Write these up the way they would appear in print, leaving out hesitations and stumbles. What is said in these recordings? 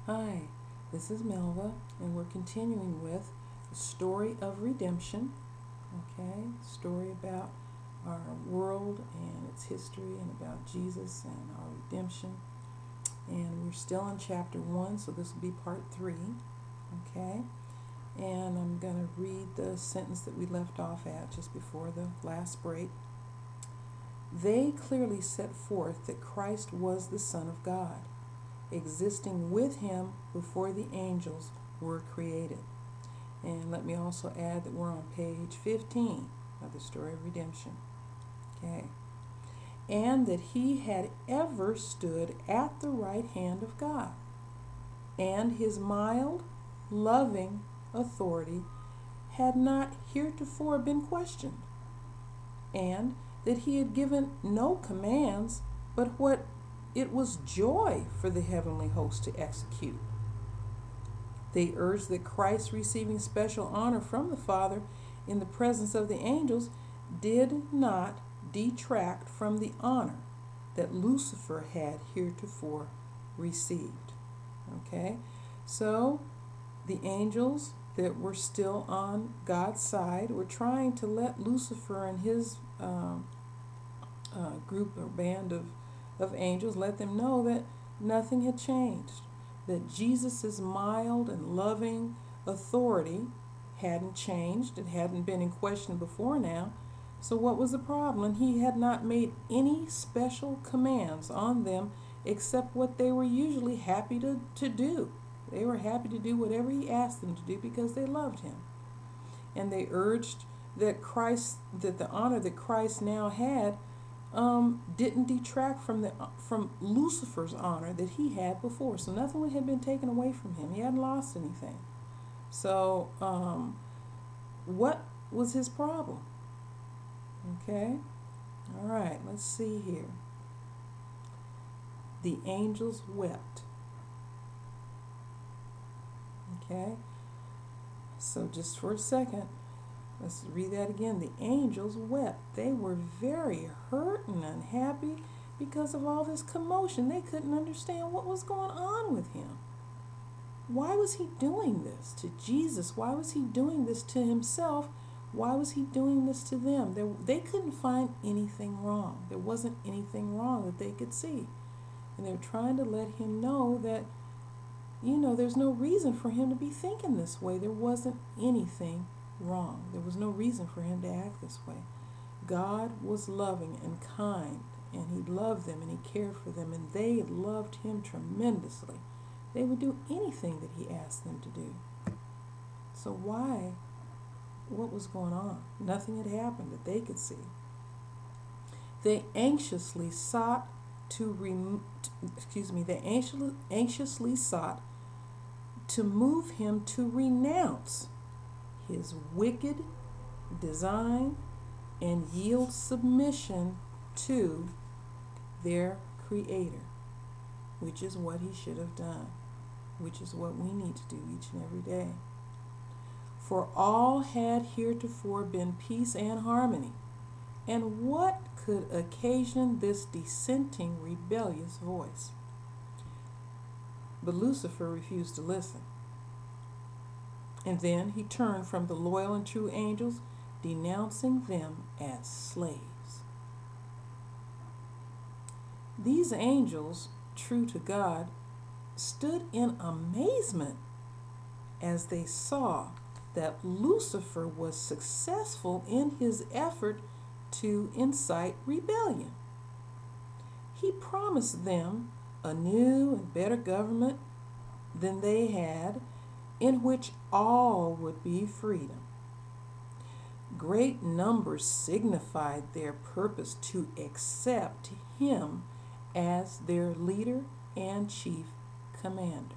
Hi, this is Melva, and we're continuing with the story of redemption. Okay, story about our world and its history, and about Jesus and our redemption. And we're still in chapter 1, so this will be part 3. Okay, and I'm going to read the sentence that we left off at just before the last break. They clearly set forth that Christ was the Son of God, existing with him before the angels were created. And let me also add that we're on page 15 of the story of redemption. Okay. And that he had ever stood at the right hand of God, and his mild, loving authority had not heretofore been questioned, and that he had given no commands but what it was joy for the heavenly host to execute. They urged that Christ receiving special honor from the Father in the presence of the angels did not detract from the honor that Lucifer had heretofore received. Okay, so the angels that were still on God's side were trying to let Lucifer and his group or band of angels, let them know that nothing had changed, that Jesus' mild and loving authority hadn't changed, it hadn't been in question before now. So what was the problem? And he had not made any special commands on them except what they were usually happy to do. They were happy to do whatever he asked them to do because they loved him. And they urged that the honor that Christ now had didn't detract from Lucifer's honor that he had before. So nothing had been taken away from him. He hadn't lost anything. So what was his problem? Okay. All right. Let's see here. The angels wept. Okay. So just for a second, let's read that again. The angels wept. They were very hurt and unhappy because of all this commotion. They couldn't understand what was going on with him. Why was he doing this to Jesus? Why was he doing this to himself? Why was he doing this to them? They couldn't find anything wrong. There wasn't anything wrong that they could see. And they were trying to let him know that, there's no reason for him to be thinking this way. There wasn't anything wrong. There was no reason for him to act this way. God was loving and kind, and he loved them and he cared for them, and they loved him tremendously. They would do anything that he asked them to do. So why? What was going on? Nothing had happened that they could see. They anxiously sought anxiously sought to move him to renounce his wicked design and yield submission to their Creator, which is what he should have done, which is what we need to do each and every day. For all had heretofore been peace and harmony, and what could occasion this dissenting, rebellious voice? But Lucifer refused to listen. And then he turned from the loyal and true angels, denouncing them as slaves. These angels, true to God, stood in amazement as they saw that Lucifer was successful in his effort to incite rebellion. He promised them a new and better government than they had, in which all would be freedom. Great numbers signified their purpose to accept him as their leader and chief commander.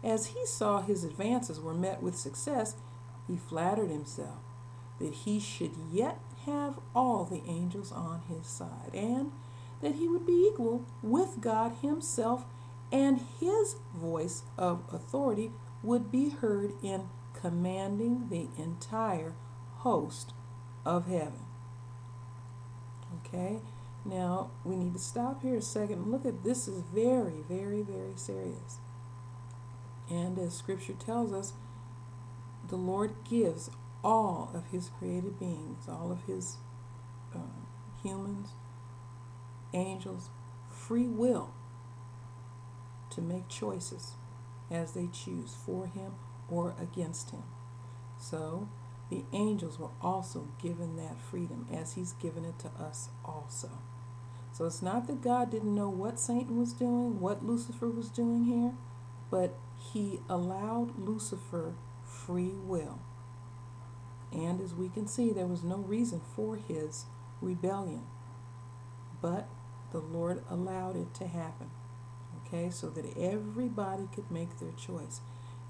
As he saw his advances were met with success, he flattered himself that he should yet have all the angels on his side, and that he would be equal with God himself, and his voice of authority would be heard in commanding the entire host of heaven. Okay? Now, we need to stop here a second and look at this is very, very, very serious. And as Scripture tells us, the Lord gives all of His created beings, all of His humans, angels, free will to make choices as they choose for Him or against Him. So the angels were also given that freedom as He's given it to us also. So it's not that God didn't know what Satan was doing, what Lucifer was doing here, but He allowed Lucifer free will. And as we can see, there was no reason for his rebellion, but the Lord allowed it to happen, okay, so that everybody could make their choice,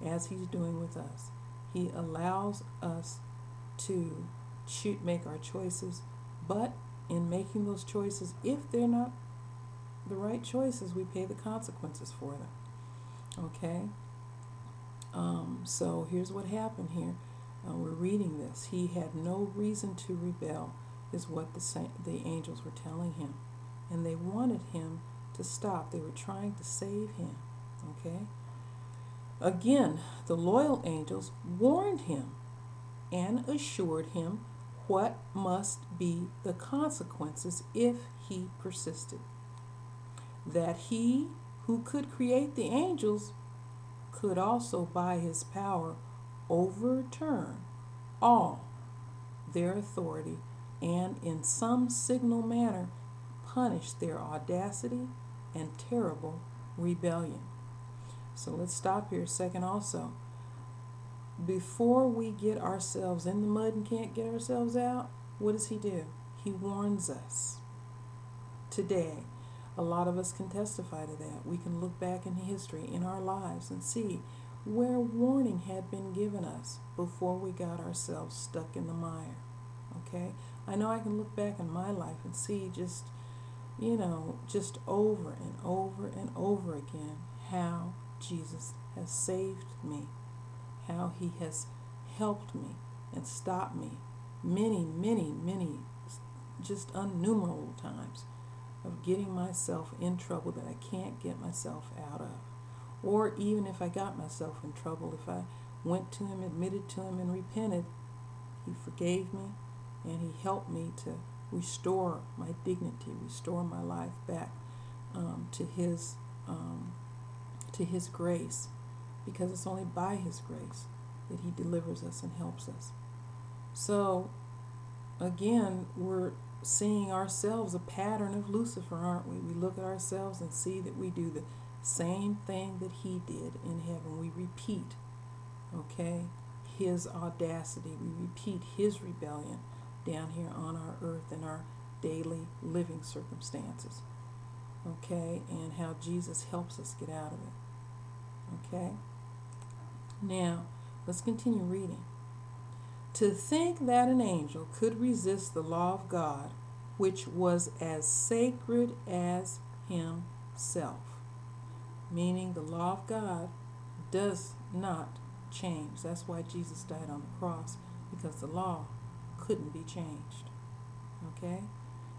as He's doing with us. He allows us to make our choices, but in making those choices, if they're not the right choices, we pay the consequences for them, okay? So here's what happened here. We're reading this. He had no reason to rebel, is what the angels were telling him. And they wanted him to stop. They were trying to save him. Okay? Again, the loyal angels warned him and assured him what must be the consequences if he persisted. That He who could create the angels could also by His power overturn all their authority and in some signal manner punish their audacity and terrible rebellion. So let's stop here a second also. Before we get ourselves in the mud and can't get ourselves out, what does He do? He warns us. Today, a lot of us can testify to that. We can look back in history in our lives and see where warning had been given us before we got ourselves stuck in the mire. Okay? I know I can look back in my life and see just over and over and over again how Jesus has saved me, how He has helped me and stopped me many, many, many, just innumerable times of getting myself in trouble that I can't get myself out of. Or even if I got myself in trouble, if I went to Him, admitted to Him, and repented, He forgave me and He helped me to restore my dignity, restore my life back to His grace, because it's only by His grace that He delivers us and helps us. So again, we're seeing ourselves a pattern of Lucifer, aren't we? We look at ourselves and see that we do the same thing that he did in heaven. We repeat, okay, his audacity. We repeat his rebellion down here on our earth in our daily living circumstances, okay, and how Jesus helps us get out of it, okay? Now, let's continue reading. To think that an angel could resist the law of God, which was as sacred as Himself. Meaning the law of God does not change. That's why Jesus died on the cross, because the law couldn't be changed. Okay?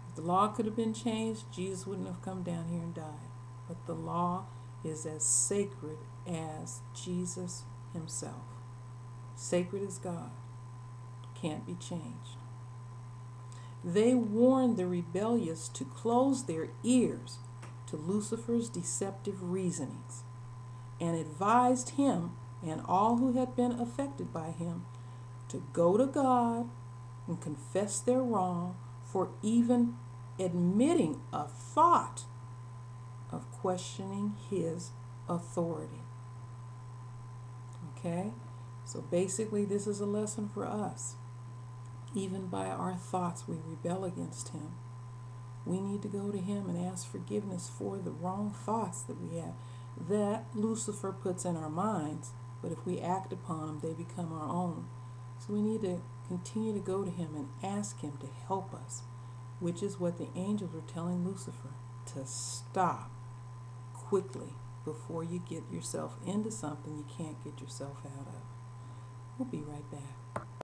If the law could have been changed, Jesus wouldn't have come down here and died. But the law is as sacred as Jesus Himself. Sacred as God. Can't be changed. They warned the rebellious to close their ears to Lucifer's deceptive reasonings, and advised him and all who had been affected by him to go to God and confess their wrong for even admitting a thought of questioning His authority. Okay? So basically, this is a lesson for us. Even by our thoughts, we rebel against Him. We need to go to Him and ask forgiveness for the wrong thoughts that we have, that Lucifer puts in our minds, but if we act upon them, they become our own. So we need to continue to go to Him and ask Him to help us, which is what the angels were telling Lucifer, to stop quickly before you get yourself into something you can't get yourself out of. We'll be right back.